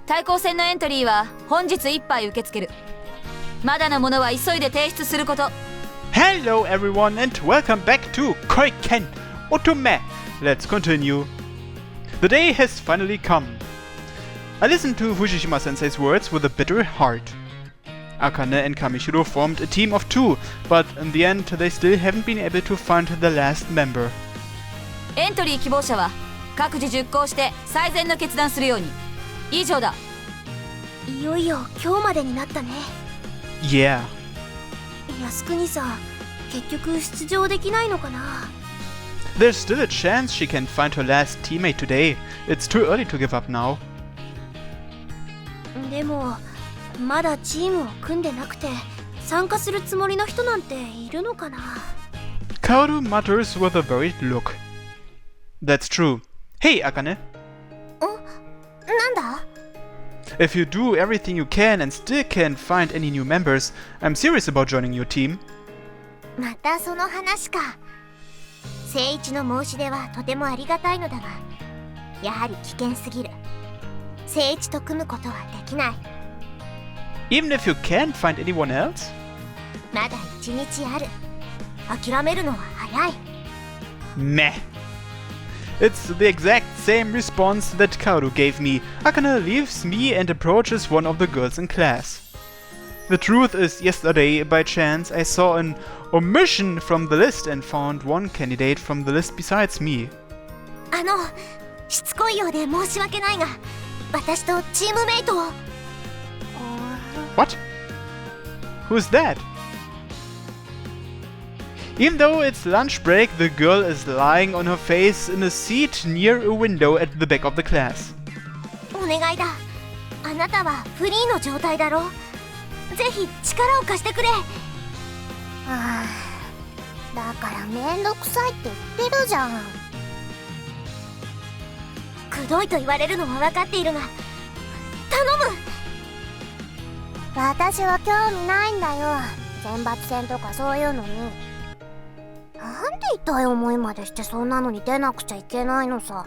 対抗戦のエントリーは本日いっぱい受け付ける。まだのものは急いで提出すること。 Hello everyone and welcome back to Koiken Otome. Let's continue. The day has finally come. I listened to Fushishima-sensei's words with a bitter heart. Akane and Kamishiro formed a team of 2, but in the end they still haven't been able to find the last member. エントリー希望者は各自熟考して最善の決断するように。以上だ。いよいよ今日までになったね。 Yeah. 靖国さん、結局出場できないのかな。 There's still a chance she can find her last teammate today. It's too early to give up now. でもまだチームを組んでなくて参加するつもりの人なんているのかな。 Kaoru mutters with a worried look. That's true. Hey, Akane. なんだ？ If you do everything you can and still can't find any new members, I'm serious about joining your team. またその話か。聖一の申し出はとてもありがたいのだが、やはり危険すぎる。聖一と組むことはできない。 Even if you can't find anyone else? まだ一日ある。諦めるのは早い。 Meh. It's the exact same response that Kaoru gave me. Akane leaves me and approaches one of the girls in class. The truth is, yesterday, by chance, I saw an omission from the list and found one candidate from the list besides me. しつこいようで申し訳ないが、私とチームメイトを。What? Who's that? Even though it's lunch break, the girl is lying on her face in a seat near a window at the back of the class. お願いだ。あなたはフリーの状態だろ。ぜひ力を貸してくれ。だからめんどくさいって言ってるじゃん。くどいと言われるのは分かっているが、頼む。私は興味ないんだよ。選抜戦とかそういうのに。なんで痛い思いまでしてそんなのに出なくちゃいけないのさ。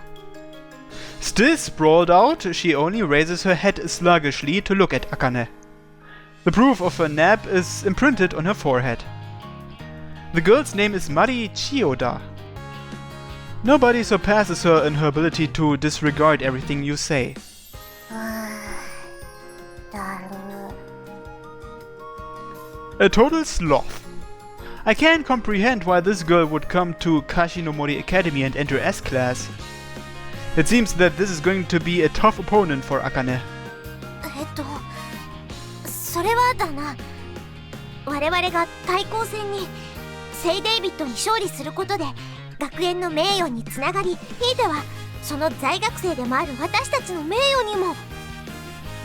Still sprawled out, she only raises her head sluggishly to look at Akane. The proof of her nap is imprinted on her forehead. The girl's name is Mari Chiyoda. Nobody surpasses her in her ability to disregard everything you say. A total sloth. I can't comprehend why this girl would come to Kashinomori Academy and enter S-Class. It seems that this is going to be a tough opponent for Akane. それはだな。我々が対抗戦にセイ・デイビッドに勝利することで学園の名誉につながり、ひいてはその在学生でもある私たちの名誉にも。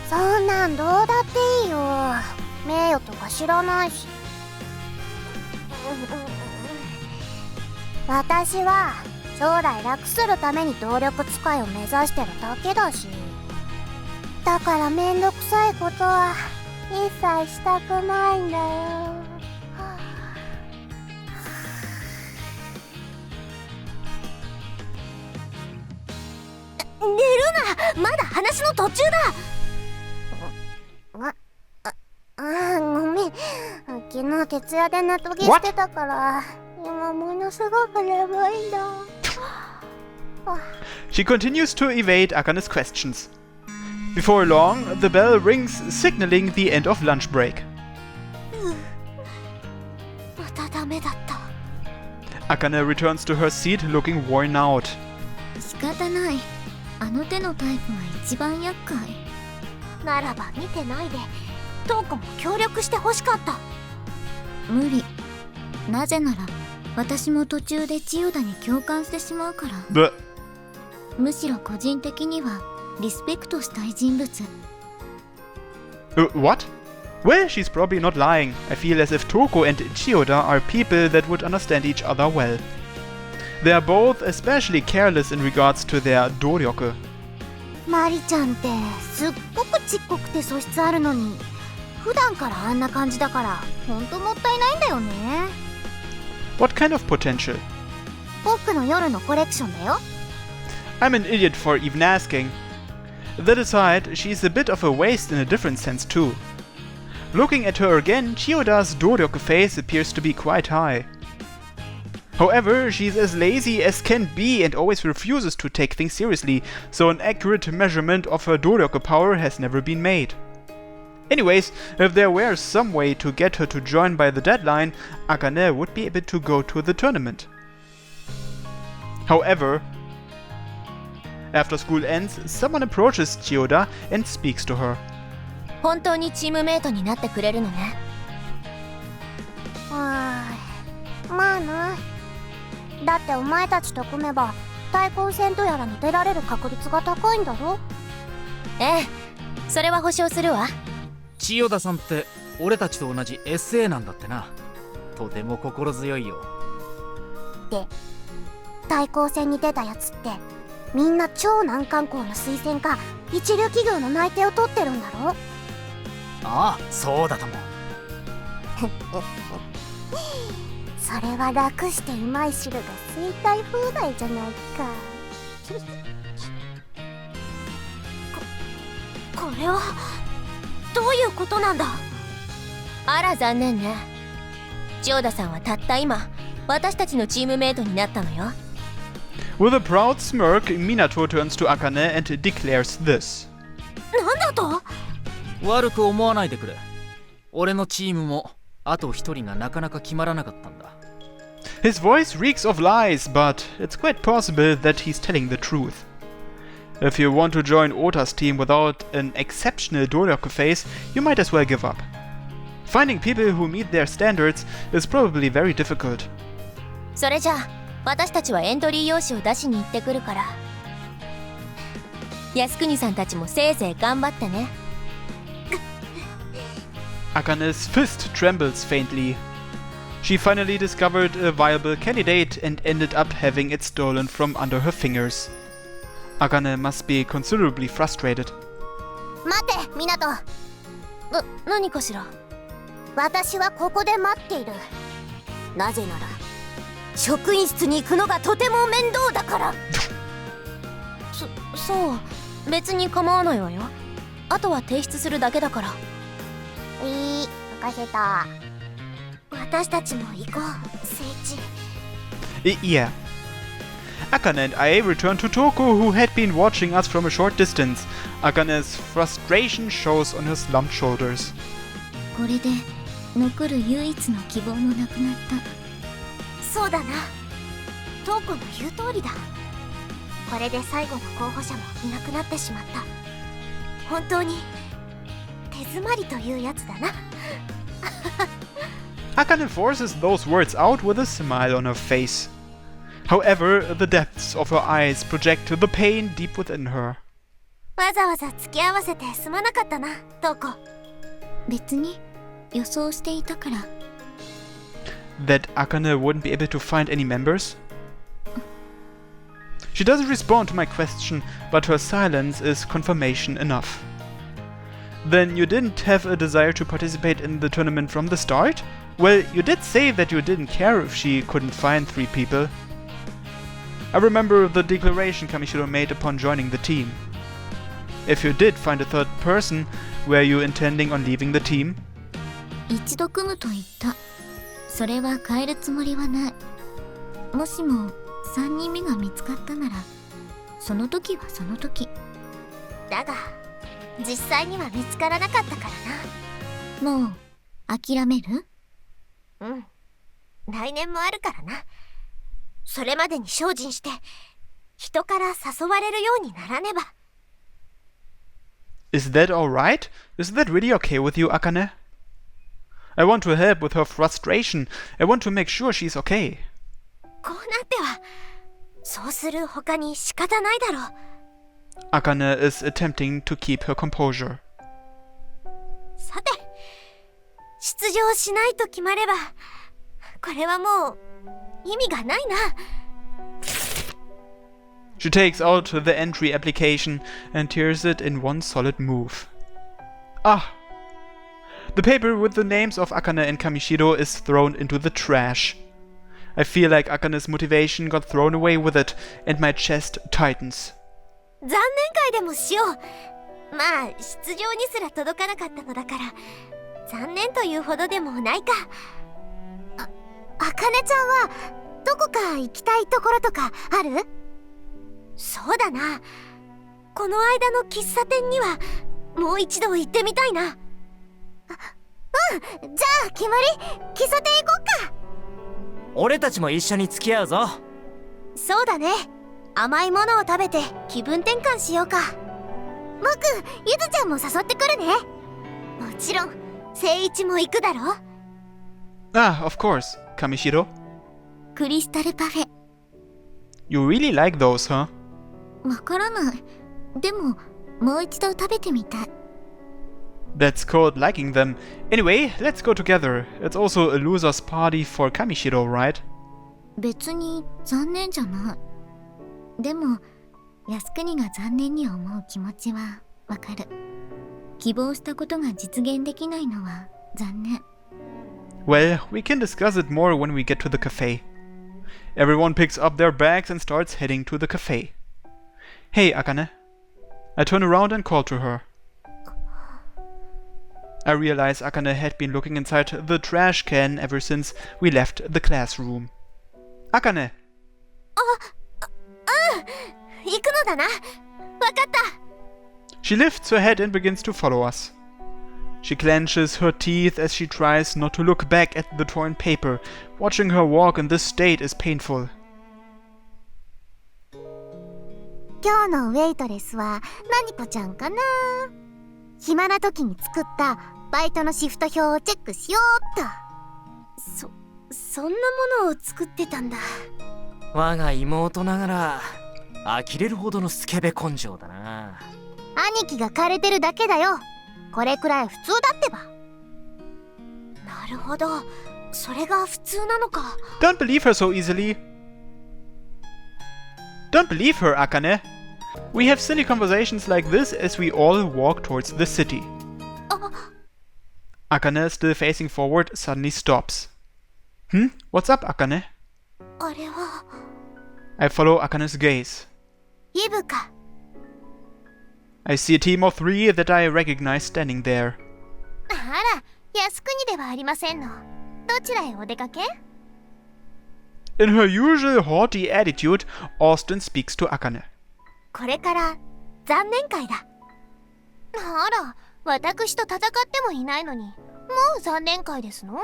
そんなんどうだっていいよ。名誉とか知らないし。私は将来楽するために動力使いを目指してるだけだし。だからめんどくさいことは一切したくないんだよ。寝るな、まだ話の途中だ。ごめん。昨日徹夜で寝とぎしてたから今ものすごく眠いんだ。She continues to evade Akane's questions. Before long, the bell rings, signaling the end of lunch break. またダメだった。 Akane returns to her seat, looking worn out. 仕方ない。あの手のタイプが一番厄介。ならば見てないで、トウコも協力してほしかった。無理。なぜなら私も途中で千代田に共感してしまうから。むしろ個人的にはリスペクトしたい人物。What? Well, she's probably not lying. I feel as if Toko and Chiyoda are people that would understand each other well. They are both especially careless in regards to their doryoku. マリちゃんってすっごくちっこくて素質あるのに、普段からあんな感じだからほんともったいないんだよね。What kind of potential? 僕の夜のコレクションだよ。I'm an idiot for even asking. That aside, she's a bit of a waste in a different sense too. Looking at her again, Chiyoda's Doryoku face appears to be quite high. However, she's as lazy as can be and always refuses to take things seriously, so an accurate measurement of her Doryoku power has never been made. Anyways, if there were some way to get her to join by the deadline, Akane would be able to go to the tournament. However, after school ends, someone approaches Chiyoda and speaks to her. 本当にチームメイトになってくれるのね。まあな。だってお前たちと組めば対抗戦とやらに出られる確率が高いんだろ。ええ、それは保証するわ。千代田さんって俺たちと同じ SA なんだってな。とても心強いよ。で、対抗戦に出たやつってみんな超難関校の推薦か一流企業の内定を取ってるんだろ。ああ、そうだとも。それは楽してうまい汁が吸いたい放題じゃないか。これはどういうことなんだ。あら残念ね。千代田さんはたった今私たちのチームメイトになったのよ。With a proud smirk, Minato turns to Akane and declares this. なんだと？悪く思わないでくれ。俺のチームもあと一人がなかなか決まらなかったんだ。His voice reeks of lies, but it's quite possible that he's telling the truth. If you want to join Ota's team without an exceptional Doryoku face, you might as well give up. Finding people who meet their standards is probably very difficult. それじゃあ私たちはエントリー用紙を出しに行ってくるから。靖国さんたちもせいぜい頑張ってね。Akane's fist trembles faintly. She finally discovered a viable candidate and ended up having it stolen from under her fingers. Akane must be considerably frustrated. 待て、湊。何かしら。私はここで待っている。なぜなら職員室に行くのがとても面倒だから。そう、別に構わないわよ。あとは提出するだけだから。いい、任せた。私たちも行こう、聖地。Yeah. Akane and I return to Toko, who had been watching us from a short distance. Akane's frustration shows on her slumped shoulders. これで残る唯一の希望もなくなった。そうだな。トウコの言う通りだ。これで最後の候補者もいなくなってしまった。本当に手詰まりというやつだな。Akane forces those words out with a smile on her face. However, the depths of her eyes project the pain deep within her. わざわざ付き合わせてすまなかったな、トウコ。別に予想していたから。That Akane wouldn't be able to find any members? She doesn't respond to my question, but her silence is confirmation enough. Then you didn't have a desire to participate in the tournament from the start? Well, you did say that you didn't care if she couldn't find 3 people. I remember the declaration Kamishiro made upon joining the team. If you did find a 3rd person, were you intending on leaving the team? 一度組むと言った。それは変えるつもりはない。もしも3人目が見つかったなら、その時はその時。だが、実際には見つからなかったからな。もう諦める？うん。来年もあるからな。それまでに精進して、人から誘われるようにならねば。Is that alright? Is that really okay with you, Akane? I want to help with her frustration. I want to make sure she's okay. こうなっては、そうする他に仕方ないだろう。Akane is attempting to keep her composure. さて、出場しないと決まれば、これはもう意味がないな。She takes out the entry application and tears it in one solid move. Ah! The paper with the names of Akane and Kamishiro is thrown into the trash. I feel like Akane's motivation got thrown away with it, and my chest tightens. 残念会でもしよう。まあ出場にすら届かなかったのだから残念というほどでもないか。あかねちゃんはどこか行きたいところとかある？そうだな、この間の喫茶店にはもう一度行ってみたいな。じゃあ決まり、喫茶店行こっか。俺たちも一緒に付き合うぞ。そうだね、甘いものを食べて気分転換しようか。僕、ゆずちゃんも誘ってくるね。もちろん誠一も行くだろ。Ah, of course. Kamishiro. クリスタルパフェ。 You really like those, huh? わからない。でももう一度食べてみたい。 That's called liking them. Anyway, let's go together. It's also a loser's party for Kamishiro, right? 別に残念じゃない。でも靖国が残念に思う気持ちはわかる。希望したことが実現できないのは残念。 Well, we can discuss it more when we get to the cafe. Everyone picks up their bags and starts heading to the cafe. Hey, Akane. I turn around and call to her. I realize Akane had been looking inside the trash can ever since we left the classroom. Akane! 行くのだな。わかった。 She lifts her head and begins to follow us. She clenches her teeth as she tries not to look back at the torn paper. Watching her walk in this state is painful. 今日のウェイトレスは何子ちゃんかな。暇な時に作ったバイトのシフト表をチェックしようっと。そんなものを作ってたんだ。我が妹ながら呆れるほどのスケベ根性だな。兄貴が枯れてるだけだよ。これくらい普通だってば。なるほど、それが普通なのか。 Don't believe her so easily. Don't believe her, Akane. We have silly conversations like this as we all walk towards the city. Akane, still facing forward, suddenly stops. What's up, Akane? あれは I follow Akane's gaze. イブか。 I see a team of three that I recognize standing there. あら、靖国ではありませんの。どちらへお出かけ？ In her usual haughty attitude, Austin speaks to Akane. これから残念会だ。あら、私と戦ってもいないのに、もう残念会ですの？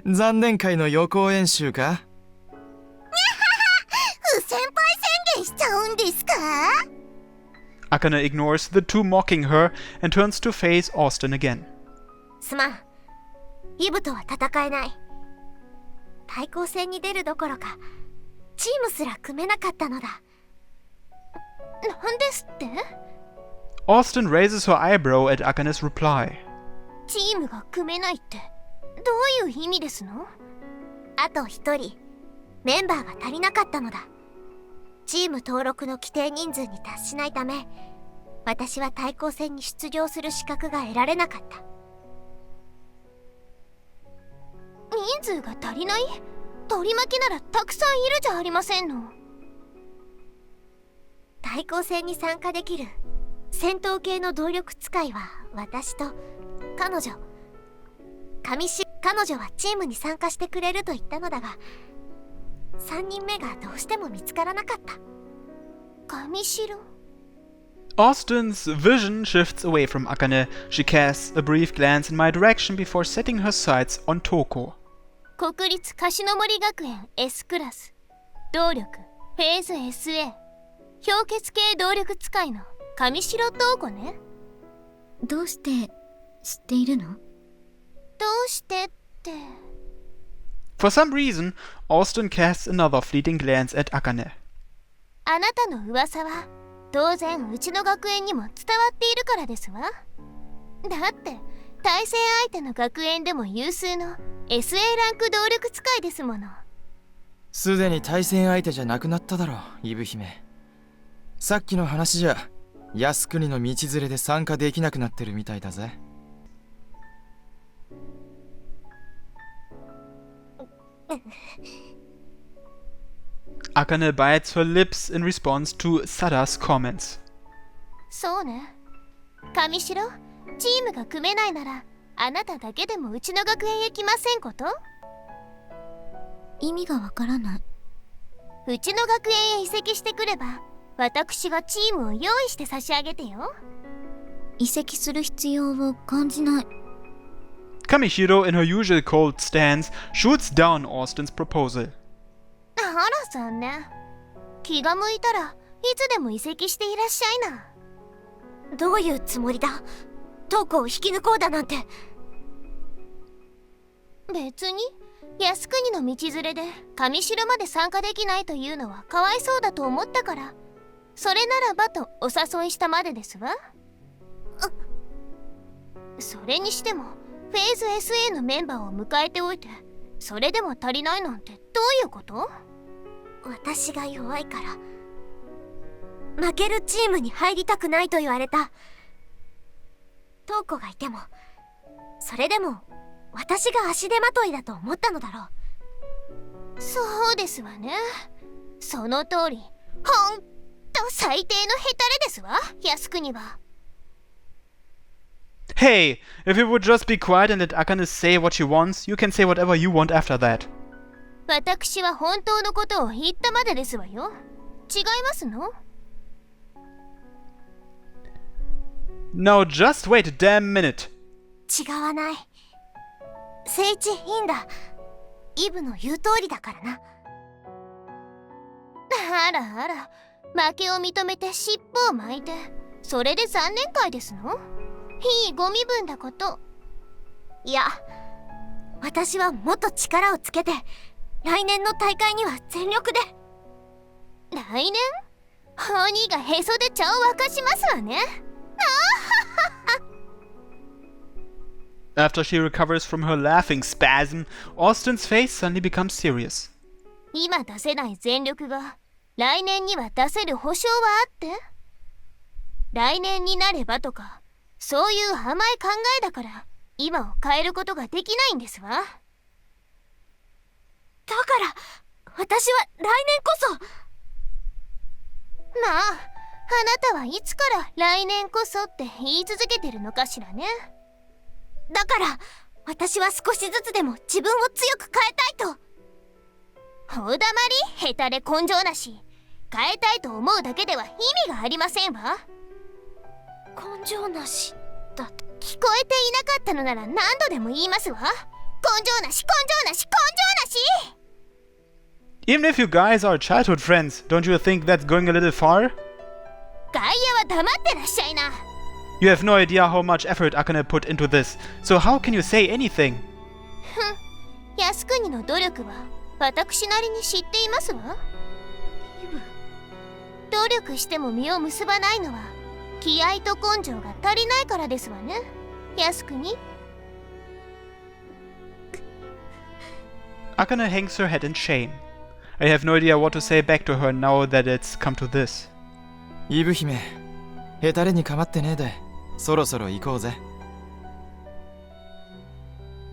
残念会の予行演習か？不先輩宣言しちゃうんですか？ Akane ignores the two mocking her and turns to face Austin again. すまん、イブとは戦えない。対抗戦に出るどころかチームすら組めなかったのだ。なんですって？ Austin raises her eyebrow at Akane's reply. チームが組めないってどういう意味ですの？あと一人メンバーが足りなかったのだ。チーム登録の規定人数に達しないため、私は対抗戦に出場する資格が得られなかった。人数が足りない？取り巻きならたくさんいるじゃありませんの。対抗戦に参加できる戦闘系の動力使いは私と彼女はチームに参加してくれると言ったのだが、3人目がどうしても見つからなかった。上白。 Austin's vision shifts away from Akane. She casts a brief glance in my direction before setting her sights on Toko. 国立樫の森学園 S クラス動力フェーズ SA 氷結系動力使いの上白東子ね。どうして知っているの？どうしてって。 For some reason, Austin casts another fleeting glance at Akane. あなたの噂は当然うちの学園にも伝わっているからですわ。だって対戦相手の学園でも有数の SA ランク動力使いですもの。すでに対戦相手じゃなくなっただろ、イブ姫。さっきの話じゃ靖国の道連れで参加できなくなってるみたいだぜ。Akane bites her lips in response to Sada's comments. そうね。上白、チームが組めないなら、あなただけでもうちの学園へ来ませんこと？意味がわからない。うちの学園へ移籍してくれば、私がチームを用意して差し上げてよ。移籍する必要を感じない。Kamishiro, in her usual cold stance, shoots down Austin's proposal. あら残念。気が向いたらいつでも移籍していらっしゃいな。どういうつもりだ？トークを引き抜こうだなんて。別に靖国の道連れで上城まで参加できないというのはかわいそうだと思ったから、それならばとお誘いしたまでですわ。それにしてもフェーズ SA のメンバーを迎えておいて、それでも足りないなんてどういうこと？私が弱いから負けるチームに入りたくないと言われた。トウコがいてもそれでも私が足手まといだと思ったのだろう。そうですわね。その通り、ほんと最低のヘタレですわ、靖国は。Hey, if you would just be quiet and let Akane say what she wants, you can say whatever you want after that. 私は本当のことを言ったまでですわよ。違いますの？ Now just wait a damn minute. 違わない。聖地いいんだ。イブの言う通りだからな。あらあら、負けを認めて尻尾を巻いて、それで残念会ですの？いいご身分だこと。いや、私はもっと力をつけて来年の大会には全力で。来年？鬼がへそで茶を沸かしますわね。After she recovers from her laughing spasm, Austin's face suddenly becomes serious. 今出せない全力が来年には出せる保証はあって？来年になればとか、そういう甘い考えだから今を変えることができないんですわ。だから私は来年こそ。まあ、あなたはいつから来年こそって言い続けてるのかしらね。だから私は少しずつでも自分を強く変えたいと。おだまり、ヘタレ根性なし。変えたいと思うだけでは意味がありませんわ。根性なしだと聞こえていなかったのなら何度でも言いますわ。根性なし、根性なし、根性なし。 Even if you guys are childhood friends, don't you think that's going a little far? 外野は黙ってらっしゃいな。You have no idea how much effort Akane put into this, so how can you say anything? 靖国の努力は私なりに知っていますわ。努力しても実を結ばないのは気合と根性が足りないからですわね、靖国。Akane hangs her head in shame. I have no idea what to say back to her now that it's come to this. イブ姫、ヘタレに構ってねえで、そろそろ行こうぜ。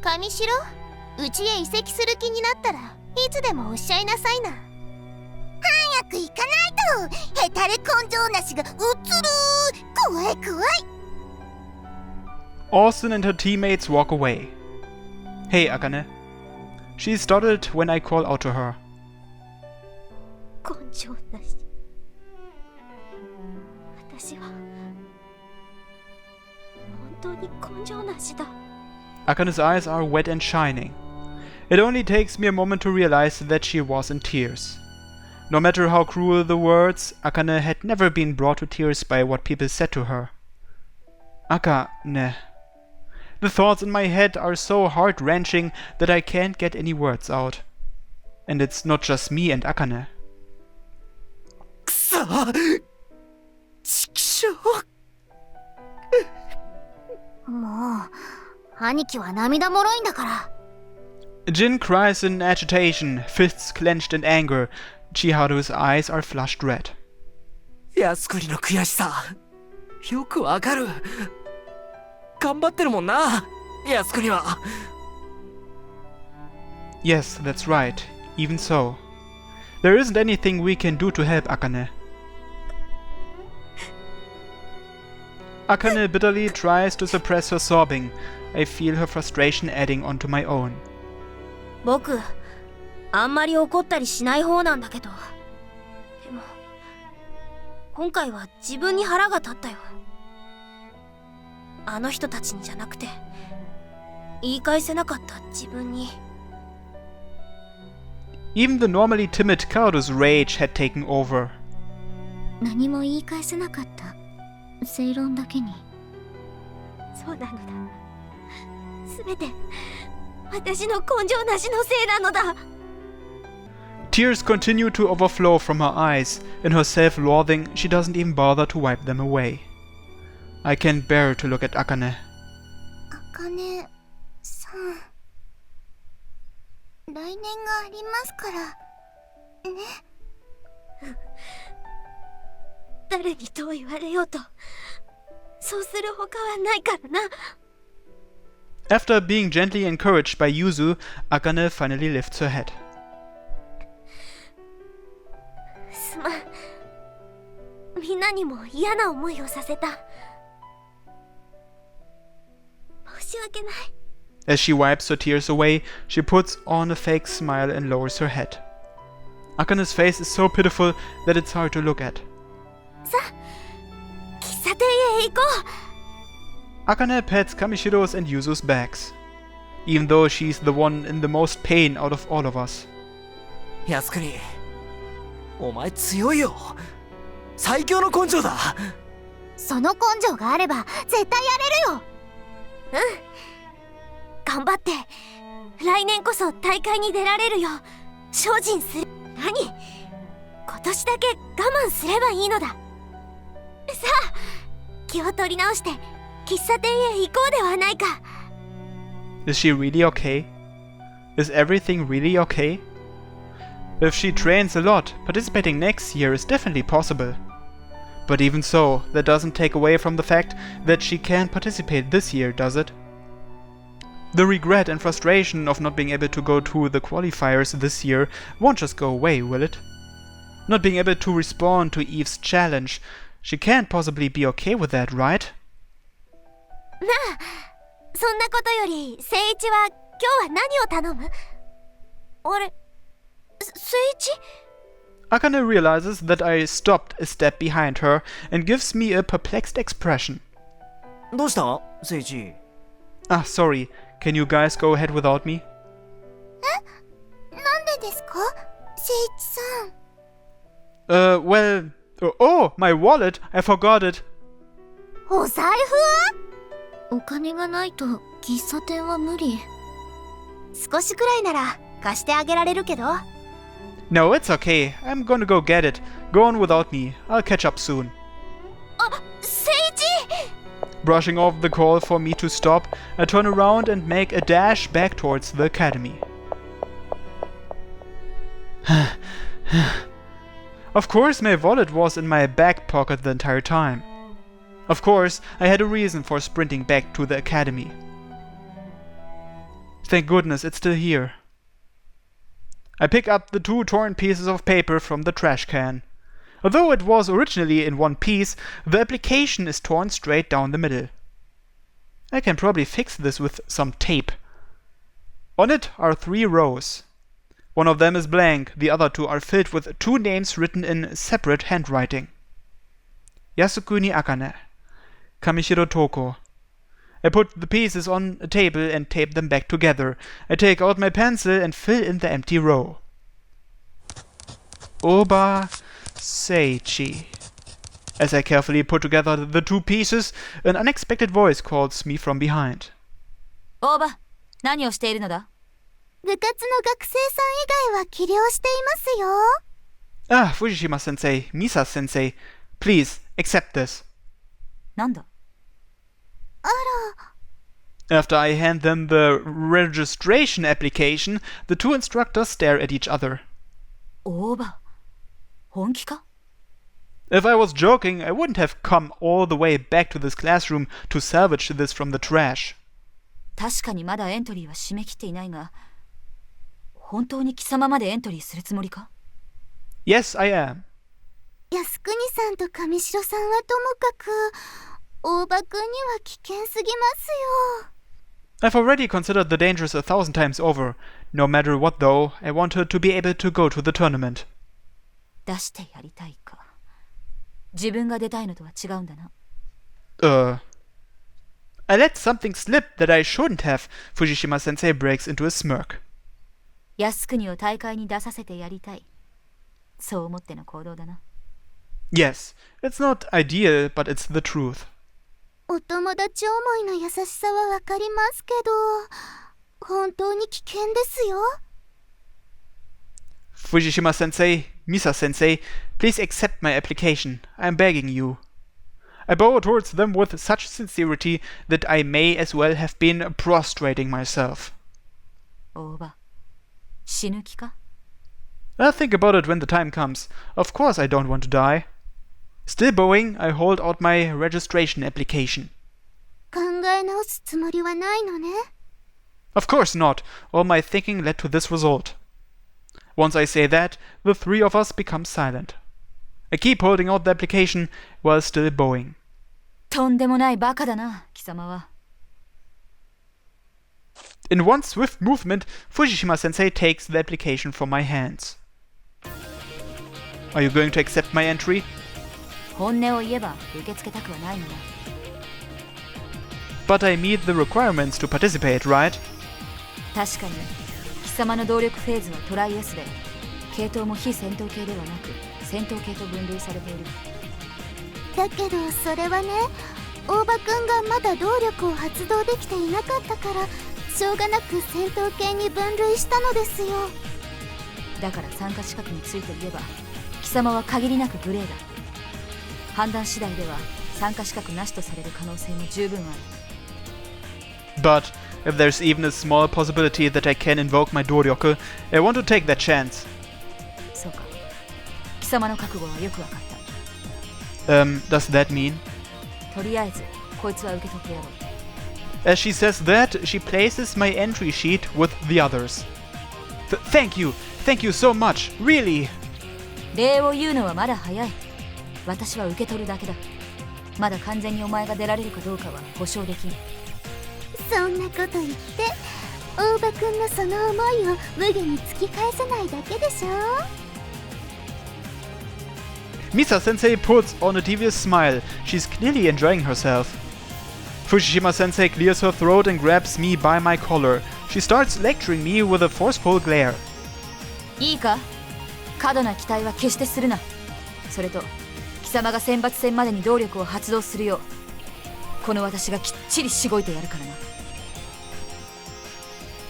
上白、うちへ移籍する気になったらいつでもおっしゃいなさいな。早く行かないとヘタレ根性なしがうつる。怖い怖い。 Austin and her teammates walk away. Hey, Akane. She's startled when I call out to her. 根性なし。私は本当に根性なしだ。 Akane's eyes are wet and shining. It only takes me a moment to realize that she was in tears. No matter how cruel the words, Akane had never been brought to tears by what people said to her. Akane. The thoughts in my head are so heart-wrenching that I can't get any words out. And it's not just me and Akane. くそ、ちくしょう。もう兄貴は涙もろいんだから。 Jin cries in agitation, fists clenched in anger. Chiharu's eyes are flushed red. 靖国の悔しさ、よくわかる。頑張ってるもんな、靖国は。Yes, that's right. Even so. There isn't anything we can do to help Akane. Akane bitterly tries to suppress her sobbing. I feel her frustration adding onto my own. 僕あんまり怒ったりしない方なんだけど、でも今回は自分に腹が立ったよ。あの人たちにじゃなくて言い返せなかった自分に。 Even the normally timid Kaoru's rage had taken over. 何も言い返せなかった。正論だけに。そうなのだ。すべて私の根性なしのせいなのだ。 Tears continue to overflow from her eyes. In her self-loathing, she doesn't even bother to wipe them away. I can't bear to look at Akane. 茜さん、来年がありますからね。誰にどう言われようと、そうするほかはないからな。 After being gently encouraged by Yuzu, Akane finally lifts her head. すまん。みんなにも嫌な思いをさせた。申し訳ない。 As she wipes her tears away, she puts on a fake smile and lowers her head. Akane's face is so pitiful that it's hard to look at. さあ、喫茶店へ行こう。 Akane pats Kamishiro's and Yuzu's backs, even though she's the one in the most pain out of all of us. 靖国、お前強いよ。最強の根性だ。その根性があれば絶対やれるよ。うん、頑張って来年こそ大会に出られるよう精進する。何、今年だけ我慢すればいいのだ。さあ、気を取り直して喫茶店へ行こうではないか。 Is she really okay? Is everything really okay? If she trains a lot, participating next year is definitely possible. But even so, that doesn't take away from the fact that she can't participate this year, does it? The regret and frustration of not being able to go to the qualifiers this year won't just go away, will it? Not being able to respond to Eve's challenge, she can't possibly be okay with that, right? なあ、そんなことより誠一は今日は何を頼む？あれ、誠一？ Akane realizes that I stopped a step behind her and gives me a perplexed expression. どうした誠一？ Ah, sorry. Can you guys go ahead without me? なんでですか？誠一さん。Well... Oh, my wallet! I forgot it! お財布？お金がないと喫茶店は無理。少しくらいなら貸してあげられるけど。No, it's okay. I'm gonna go get it. Go on without me. I'll catch up soon. あ、誠一！ Brushing off the call for me to stop, I turn around and make a dash back towards the academy. Of course, my wallet was in my back pocket the entire time. Of course, I had a reason for sprinting back to the academy. Thank goodness it's still here. I pick up the 2 torn pieces of paper from the trash can. Although it was originally in one piece, the application is torn straight down the middle. I can probably fix this with some tape. On it are 3 rows. One of them is blank, the other 2 are filled with 2 names written in separate handwriting. Yasukuni Akane, Kamishiro Toko. I put the pieces on a table and tape them back together. I take out my pencil and fill in the empty row. Oba Seichi. As I carefully put together the 2 pieces, an unexpected voice calls me from behind. 大場、何をしているのだ？部活の学生さん以外は起業していますよ。 Ah, Fujishima-sensei, Misa-sensei, please, accept this. なんだ？あら。 After I hand them the registration application, the 2 instructors stare at each other. 大場、本気か？ If I was joking, I wouldn't have come all the way back to this classroom to salvage this from the trash. 確かにまだエントリーは締め切っていないが、本当に貴様までエントリーするつもりか？ Yes, I am. 靖国さんと上白さんはともかく、大場くんには危険すぎますよ。I've already considered the dangers 1,000 times over. No matter what though, I want her to be able to go to the tournament. 出してやりたいか。自分が出たいのとは違うんだな。I let something slip that I shouldn't have. Fujishima-sensei breaks into a smirk. 靖国を大会に出させてやりたい。そう思っての行動だな。Yes, it's not ideal, but it's the truth. お友達思いの優しさはわかりますけど、本当に危険ですよ。Fujishima-sensei, Misa-sensei, please accept my application. I'm begging you. I bow towards them with such sincerity that I may as well have been prostrating myself. 大場、死ぬ気か？ I'll think about it when the time comes. Of course I don't want to die. Still bowing, I hold out my registration application. 考え直すつもりはないのね。Of course not. All my thinking led to this result. Once I say that, the three of us become silent. I keep holding out the application while still bowing. とんでもないバカだな、貴様は。In one swift movement, Fujishima-sensei takes the application from my hands. Are you going to accept my entry? 本音を言えば受け付けたくはないのだ。But I meet the requirements to participate, right? 確かに、貴様の動力フェーズはトライ S で、系統も非戦闘系ではなく、戦闘系と分類されている。だけどそれはね、大場くんがまだ動力を発動できていなかったから、しょうがなく戦闘系に分類したのですよ。だから参加資格について言えば、貴様は限りなくグレーだ。判断次第では参加資格なしとされる可能性も十分ある。But if there's even a small possibility that I can invoke my Doryoku, I want to take that chance. そうか。貴様の覚悟はよくわかった。Does that mean? とりあえず、こいつは受け取ってやろう。As she says that, she places my entry sheet with the others. Thank you! Thank you so much! Really! 礼を言うのはまだ早い。私は受け取るだけだ。まだ完全にお前が出られるかどうかは保証できん。そんなこと言って、大場くんのその思いを無下に突き返せないだけでしょ。Misa-sensei puts on a devious smile. She's clearly enjoying herself. Fujishima-sensei clears her throat and grabs me by my collar. She starts lecturing me with a forceful glare. いいか？過度な期待は決してするな。それと、貴様が選抜戦までに動力を発動するよう、この私がきっちりしごいてやるからな。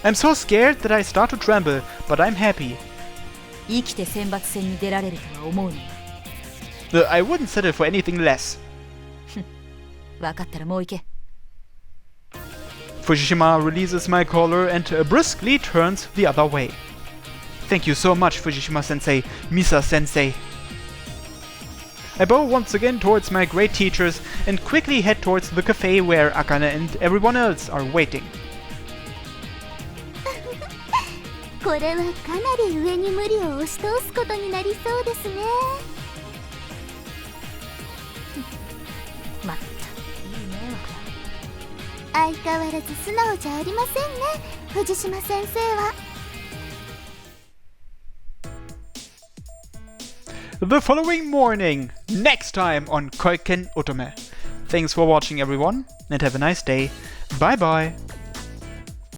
I'm so scared that I start to tremble, but I'm happy. 生きて選抜戦に出られるとは思うの。I wouldn't settle for anything less. 分かったらもう行け。Fujishima releases my collar and briskly turns the other way. Thank you so much, Fujishima-sensei, Misa-sensei. I bow once again towards my great teachers and quickly head towards the cafe where Akane and everyone else are waiting. これはかなり上に無理を押し通すことになりそうですね。まった、いい迷惑だ。相変わらず素直じゃありませんね、藤島先生は。The following morning, next time on Koiken Otome. Thanks for watching everyone and have a nice day. Bye bye.